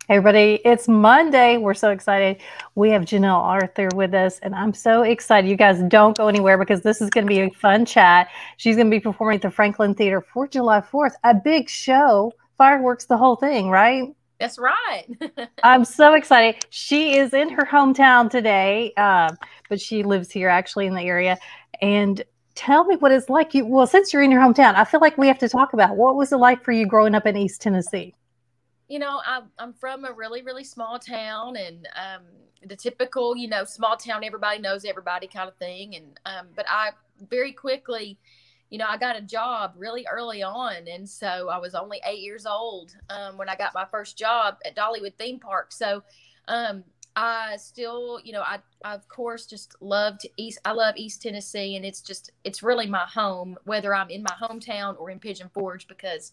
Hey everybody, it's Monday. We're so excited. We have Janelle Arthur with us, and I'm so excited. You guys don't go anywhere because this is going to be a fun chat. She's going to be performing at the Franklin Theater for July 4th, a big show, fireworks, the whole thing, right? That's right. I'm so excited. She is in her hometown today, but she lives here actually in the area. And tell me what it's like. Well, since you're in your hometown, I feel like we have to talk about what was it like for you growing up in East Tennessee? I'm from a really, really small town, and the typical, small town, everybody knows everybody kind of thing. And but I very quickly, I got a job really early on, and so I was only 8 years old when I got my first job at Dollywood theme park. So I still, I of course just loved East. I love East Tennessee, and it's really my home, whether I'm in my hometown or in Pigeon Forge, because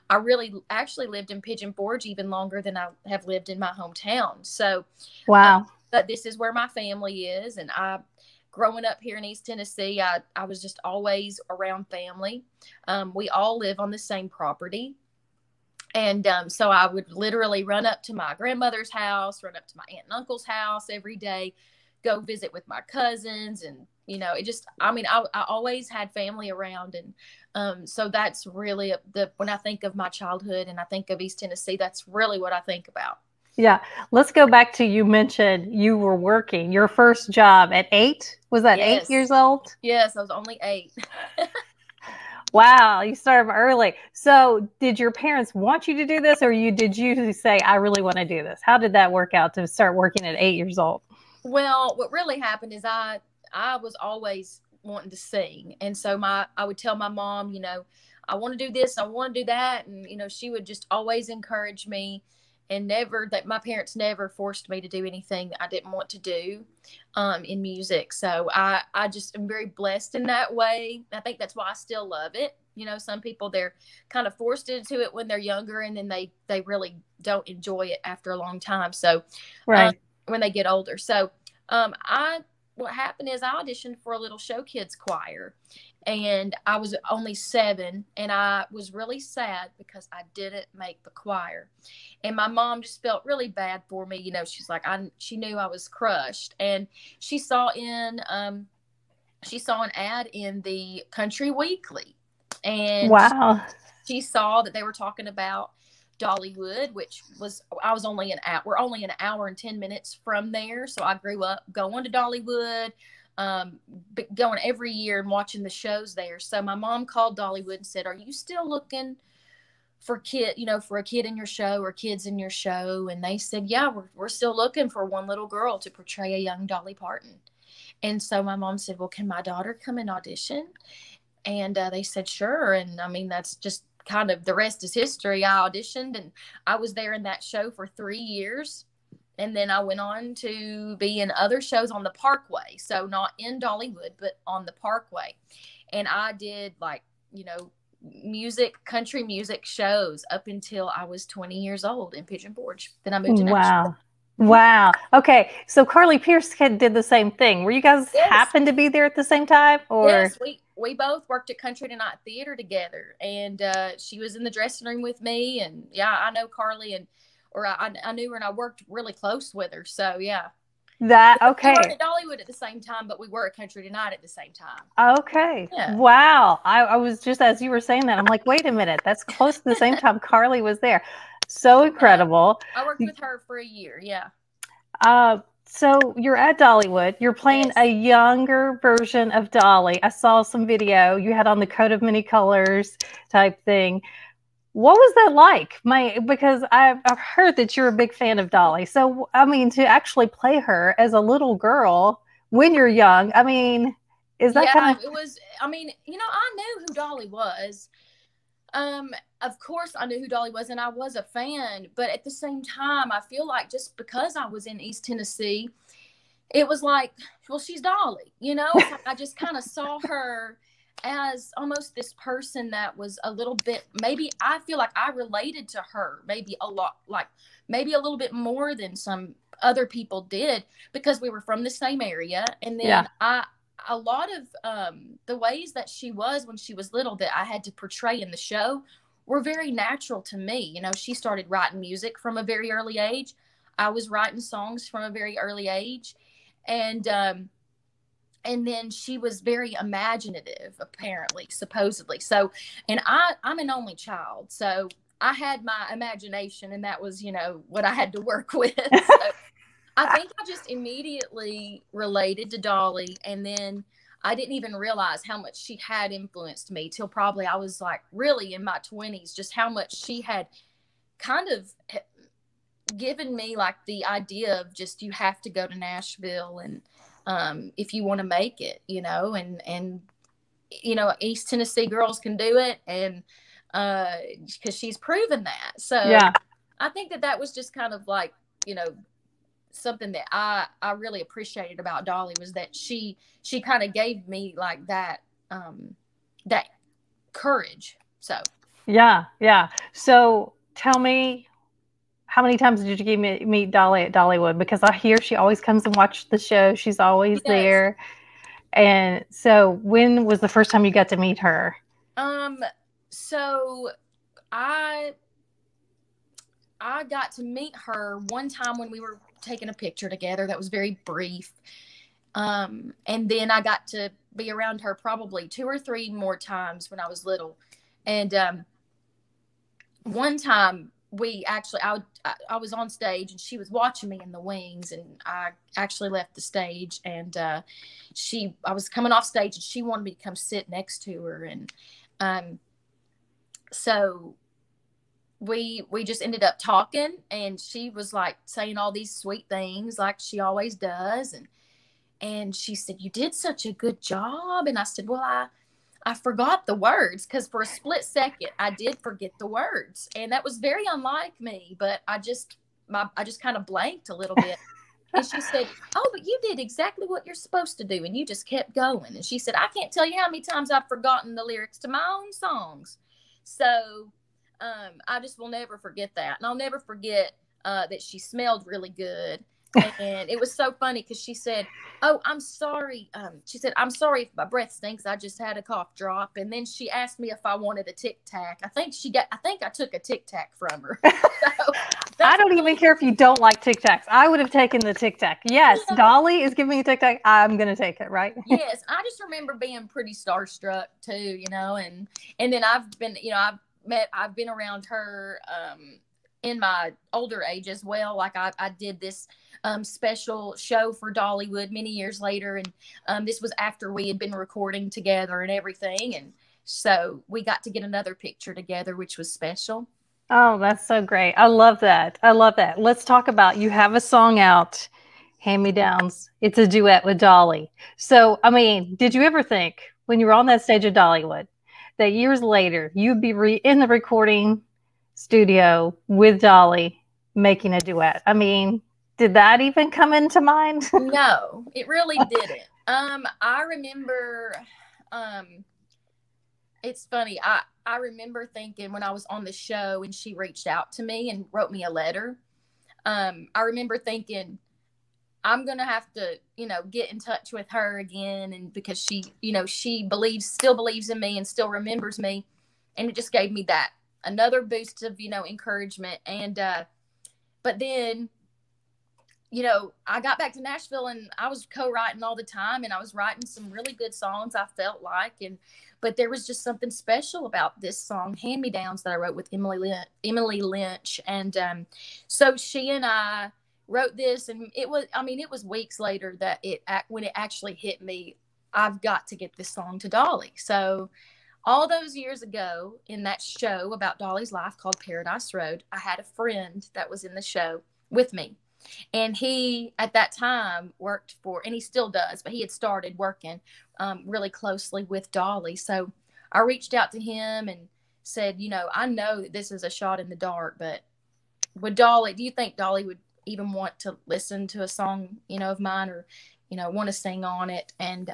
I really actually lived in Pigeon Forge even longer than I have lived in my hometown. So, Wow. but this is where my family is. And growing up here in East Tennessee, I was just always around family. We all live on the same property. And so I would literally run up to my grandmother's house, run up to my aunt and uncle's house every day, go visit with my cousins. And, I always had family around. And so that's really when I think of my childhood and I think of East Tennessee, that's really what I think about. Yeah. Let's go back to you mentioned you were working your first job at 8. Was that 8 years Yes. old? Yes, I was only 8. Wow, you started early. So, did your parents want you to do this, or did you say, "I really want to do this"? How did that work out to start working at 8 years old? Well, what really happened is I was always wanting to sing. And so I would tell my mom, I want to do this, I want to do that. And, she would just always encourage me, and never that my parents never forced me to do anything that I didn't want to do in music. So I just am very blessed in that way. I think that's why I still love it. Some people, they're kind of forced into it when they're younger, and then they really don't enjoy it after a long time. So Right. when they get older. So I what happened is I auditioned for a little show kids choir, and I was only 7, and I was really sad because I didn't make the choir. And my mom just felt really bad for me. She's like, she knew I was crushed, and she saw an ad in the Country Weekly, and Wow. she saw that they were talking about Dollywood, which was I was only an hour. We're only an hour and 10 minutes from there, so I grew up going to Dollywood, going every year and watching the shows there. So my mom called Dollywood and said, "Are you still looking for for a kid in your show or kids in your show?" And they said, "Yeah, we're still looking for one little girl to portray a young Dolly Parton." And so my mom said, "Well, can my daughter come and audition?" And they said, "Sure." And that's just kind of the rest is history. I auditioned, and I was there in that show for 3 years. And then I went on to be in other shows on the Parkway. So not in Dollywood, but on the Parkway. And I did country music shows up until I was 20 years old in Pigeon Forge. Then I moved to Nashville. Wow. Wow. Okay. So Carly Pierce did the same thing. Were you guys Yes. happen to be there at the same time, or? Yes, we both worked at Country Tonight Theater together, and she was in the dressing room with me, and yeah, I know Carly, or I knew her, and I worked really close with her. So yeah, That we weren't okay. at Dollywood at the same time, but we were at Country Tonight at the same time. Okay. Yeah. Wow. I was just, as you were saying that, I'm like, wait a minute, that's close to the same time Carly was there. So incredible. I worked with her for a year. Yeah. So you're at Dollywood. You're playing a Yes. younger version of Dolly. I saw some video. You had on the coat of many colors type thing. What was that like? Because I've heard that you're a big fan of Dolly. So I mean, to actually play her as a little girl when you're young, I mean, is that kind Yeah, of it was. I knew who Dolly was. Of course I knew who Dolly was, and I was a fan, but at the same time, I feel like just because I was in East Tennessee, it was like, well, she's Dolly, I just kind of saw her as almost this person that was a little bit, maybe I feel like I related to her maybe a lot, like maybe a little bit more than some other people did, because we were from the same area. And yeah. then a lot of the ways that she was when she was little that I had to portray in the show were very natural to me. You know, she started writing music from a very early age. I was writing songs from a very early age. And then she was very imaginative, apparently, supposedly. So, and I'm an only child. So I had my imagination, and that was, you know, what I had to work with. So I think I just immediately related to Dolly. And then I didn't even realize how much she had influenced me till probably I was like really in my 20s, just how much she had kind of given me like the idea of just, you have to go to Nashville, and if you want to make it, you know, and you know, East Tennessee girls can do it, and because she's proven that. So Yeah. I think that was just kind of like, you know, something that I really appreciated about Dolly, was that she kind of gave me like that that courage. So Yeah. So tell me, how many times did you meet Dolly at Dollywood? Because I hear she always comes and watches the show. She's always there. And so when was the first time you got to meet her? So I got to meet her one time when we were taking a picture together. That was very brief. And then I got to be around her probably 2 or 3 more times when I was little. And one time I was on stage, and she was watching me in the wings, and I actually left the stage, and I was coming off stage, and she wanted me to come sit next to her. And so we just ended up talking, and she was like saying all these sweet things like she always does. And she said, "You did such a good job." And I said, "Well, I forgot the words," because for a split second I did forget the words, and that was very unlike me. But I just kind of blanked a little bit. And she said, "Oh, but you did exactly what you're supposed to do, and you just kept going." And she said, "I can't tell you how many times I've forgotten the lyrics to my own songs." So I just will never forget that, and I'll never forget that she smelled really good. And it was so funny because she said, "Oh, I'm sorry." She said, "I'm sorry if my breath stinks. I just had a cough drop." And then she asked me if I wanted a Tic Tac. I think I took a Tic Tac from her. So I don't even care if you don't like Tic Tacs. I would have taken the Tic Tac. Yes, yeah. Dolly is giving me a Tic Tac. I'm going to take it, right? Yes, I just remember being pretty starstruck too, you know, and then I've been around her in my older age as well. Like I did this special show for Dollywood many years later, and this was after we had been recording together and everything, and so we got to get another picture together, which was special. Oh, that's so great. I love that. Let's talk about, you have a song out, Hand Me Downs. It's a duet with Dolly. So, I mean, did you ever think when you were on that stage at Dollywood that years later you'd be in the recording studio with Dolly making a duet? I mean, did that even come into mind? No, it really didn't. I remember, it's funny. I remember thinking when I was on the show and she reached out to me and wrote me a letter. I remember thinking, I'm going to have to, you know, get in touch with her again. And because she, you know, she still believes in me and still remembers me. And it just gave me that another boost of, you know, encouragement. And, but then, you know, I got back to Nashville and I was co-writing all the time, and I was writing some really good songs, I felt like. But there was just something special about this song, Hand Me Downs, that I wrote with Emily Lynch. And so she and I wrote this, and it was weeks later that when it actually hit me, I've got to get this song to Dolly. So all those years ago, in that show about Dolly's life called Paradise Road, I had a friend that was in the show with me. And he, at that time, worked for, and he still does, but he had started working really closely with Dolly. So I reached out to him and said, you know, I know that this is a shot in the dark, but do you think Dolly would even want to listen to a song, you know, of mine, or, you know, want to sing on it? And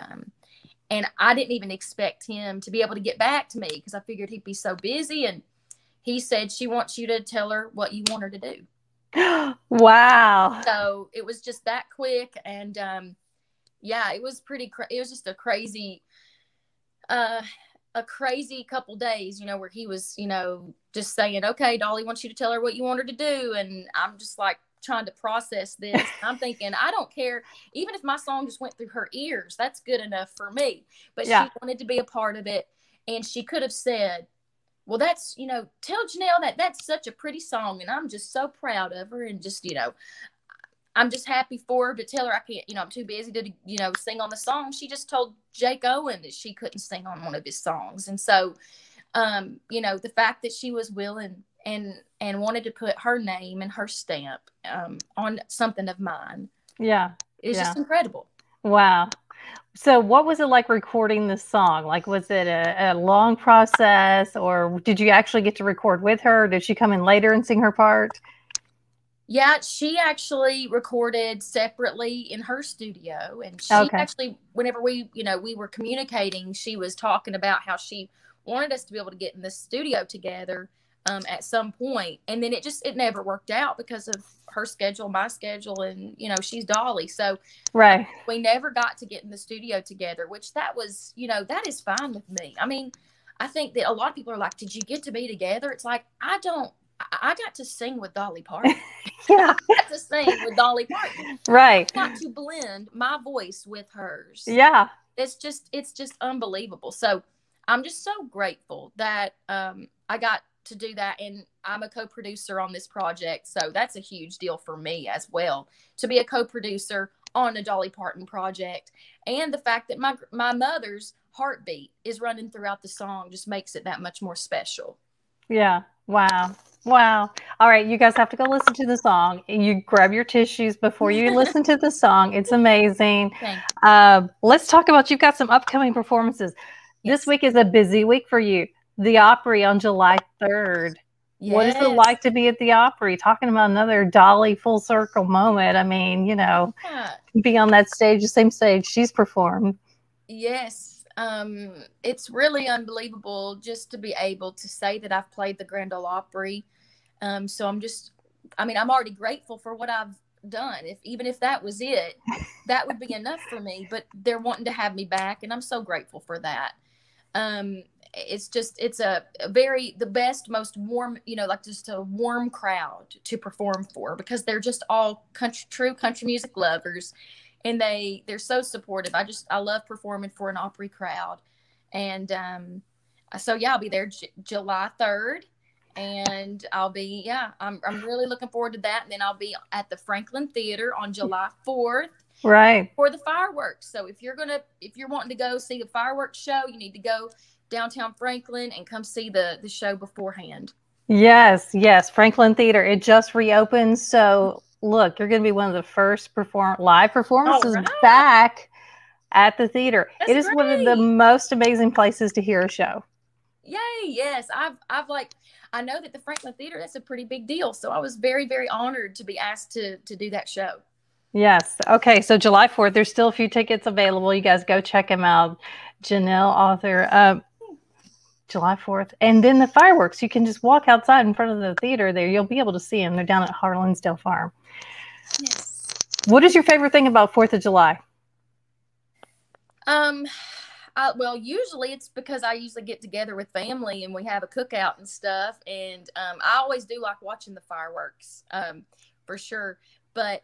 I didn't even expect him to be able to get back to me, because I figured he'd be so busy. And he said, she wants you to tell her what you want her to do. Wow. So it was just that quick. And yeah, it was it was just a crazy a crazy couple days, you know, where he was, you know, just saying, okay, Dolly wants you to tell her what you want her to do. And I'm just like trying to process this. I'm thinking, I don't care. Even if my song just went through her ears, that's good enough for me. But she wanted to be a part of it. And she could have said, well, that's, you know, tell Janelle that that's such a pretty song. And I'm just so proud of her. And just, you know, I'm just happy for her, but tell her I can't, you know, I'm too busy to, you know, sing on the song. She just told Jake Owen that she couldn't sing on one of his songs. And so, you know, the fact that she was willing and wanted to put her name and her stamp on something of mine. Yeah. It's just incredible. Wow. So what was it like recording this song? Like, was it a long process, or did you actually get to record with her? Did she come in later and sing her part? Yeah, she actually recorded separately in her studio. And she actually, whenever we were communicating, she was talking about how she wanted us to be able to get in the studio together at some point. And then it never worked out because of her schedule, my schedule, and, you know, she's Dolly. So we never got to get in the studio together, which that was, you know, that is fine with me. I mean, I think that a lot of people are like, did you get to be together? It's like, I got to sing with Dolly Parton. I got to sing with Dolly Parton. I got to blend my voice with hers. Yeah. It's just unbelievable. So I'm just so grateful that I got to do that. And I'm a co-producer on this project. So that's a huge deal for me as well, to be a co-producer on a Dolly Parton project. And the fact that my mother's heartbeat is running throughout the song just makes it that much more special. Yeah. Wow. Wow. All right. You guys have to go listen to the song. You grab your tissues before you listen to the song. It's amazing. Let's talk about, you've got some upcoming performances. This week is a busy week for you. The Opry on July 3rd. What is it like to be at the Opry? Talking about another Dolly full circle moment. I mean, you know, be on that stage, the same stage she's performed. Yes. It's really unbelievable just to be able to say that I've played the Grand Ole Opry. So I'm already grateful for what I've done. Even if that was it, that would be enough for me, but they're wanting to have me back. And I'm so grateful for that. It's the best, most warm, you know, like just a warm crowd to perform for, because they're just all true country music lovers. And they're so supportive. I love performing for an Opry crowd. And so, I'll be there July 3rd. And I'll be, I'm really looking forward to that. And then I'll be at the Franklin Theater on July 4th. Right. For the fireworks. So if you're wanting to go see the fireworks show, you need to go downtown Franklin and come see the show beforehand. Yes. Franklin Theater. It just reopened. So look, you're going to be one of the first live performances back at the theater. It is one of the most amazing places to hear a show. Yay. Yes. I know that the Franklin Theater, that's a pretty big deal. So I was very, very honored to be asked to do that show. Yes. Okay. So July 4th, there's still a few tickets available. You guys go check them out. Janelle Arthur, July 4th. And then the fireworks, you can just walk outside in front of the theater there. You'll be able to see them. They're down at Harlansdale Farm. Yes. What is your favorite thing about 4th of July? Well, usually it's because I usually get together with family and we have a cookout and stuff. And I always do like watching the fireworks, for sure. But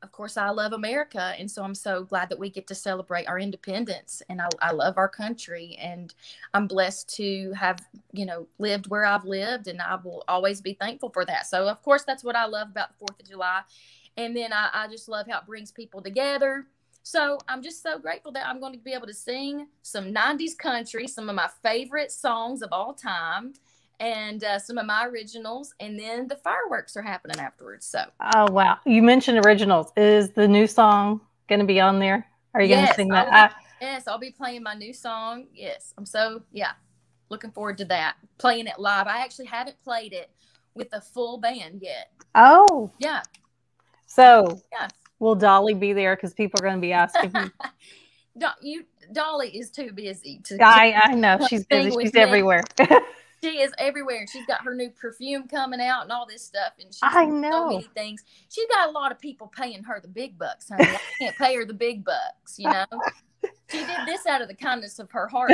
of course, I love America. And so I'm so glad that we get to celebrate our independence. And I love our country. And I'm blessed to have, you know, lived where I've lived. And I will always be thankful for that. So, of course, that's what I love about the 4th of July. And then I just love how it brings people together. So I'm just so grateful that I'm going to be able to sing some 90s country, some of my favorite songs of all time, and some of my originals. And then the fireworks are happening afterwards. So. Oh, wow. You mentioned originals. Is the new song going to be on there? Are you going to sing that? Yes, I'll be playing my new song. Yes. I'm so, looking forward to that. Playing it live. I actually haven't played it with a full band yet. Oh. Yeah. So. Yeah. Will Dolly be there? Because people are going to be asking you. Dolly is too busy. I know. She's busy. She's everywhere. She is everywhere. She's got her new perfume coming out and all this stuff. And she's doing so many things. She's got a lot of people paying her the big bucks, honey. I can't pay her the big bucks, you know. She did this out of the kindness of her heart.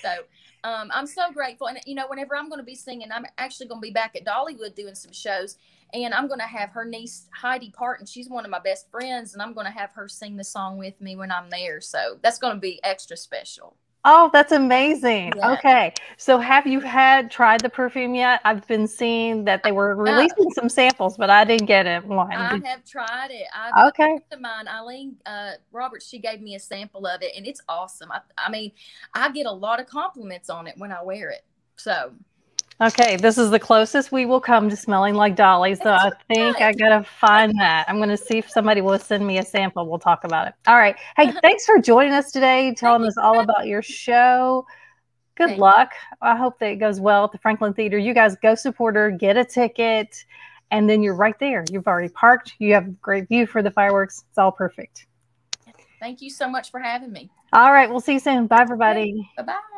So I'm so grateful. And, you know, whenever I'm going to be singing, I'm actually going to be back at Dollywood doing some shows. And I'm going to have her niece, Heidi Parton. She's one of my best friends. And I'm going to have her sing the song with me when I'm there. So that's going to be extra special. Oh, that's amazing. Yeah. Okay. So have you tried the perfume yet? I've been seeing that they were releasing some samples, but I didn't get it. I have tried it. Okay. A friend of mine, Eileen Roberts, she gave me a sample of it, and it's awesome. I mean, I get a lot of compliments on it when I wear it. So. Okay, this is the closest we will come to smelling like Dolly, so I think I gotta find that. I'm gonna see if somebody will send me a sample. We'll talk about it. All right. Hey, thanks for joining us today, telling us all about your show. Good luck. I hope that it goes well at the Franklin Theater. You guys go support her, get a ticket, and then you're right there. You've already parked. You have a great view for the fireworks. It's all perfect. Thank you so much for having me. All right, we'll see you soon. Bye, everybody. Bye-bye.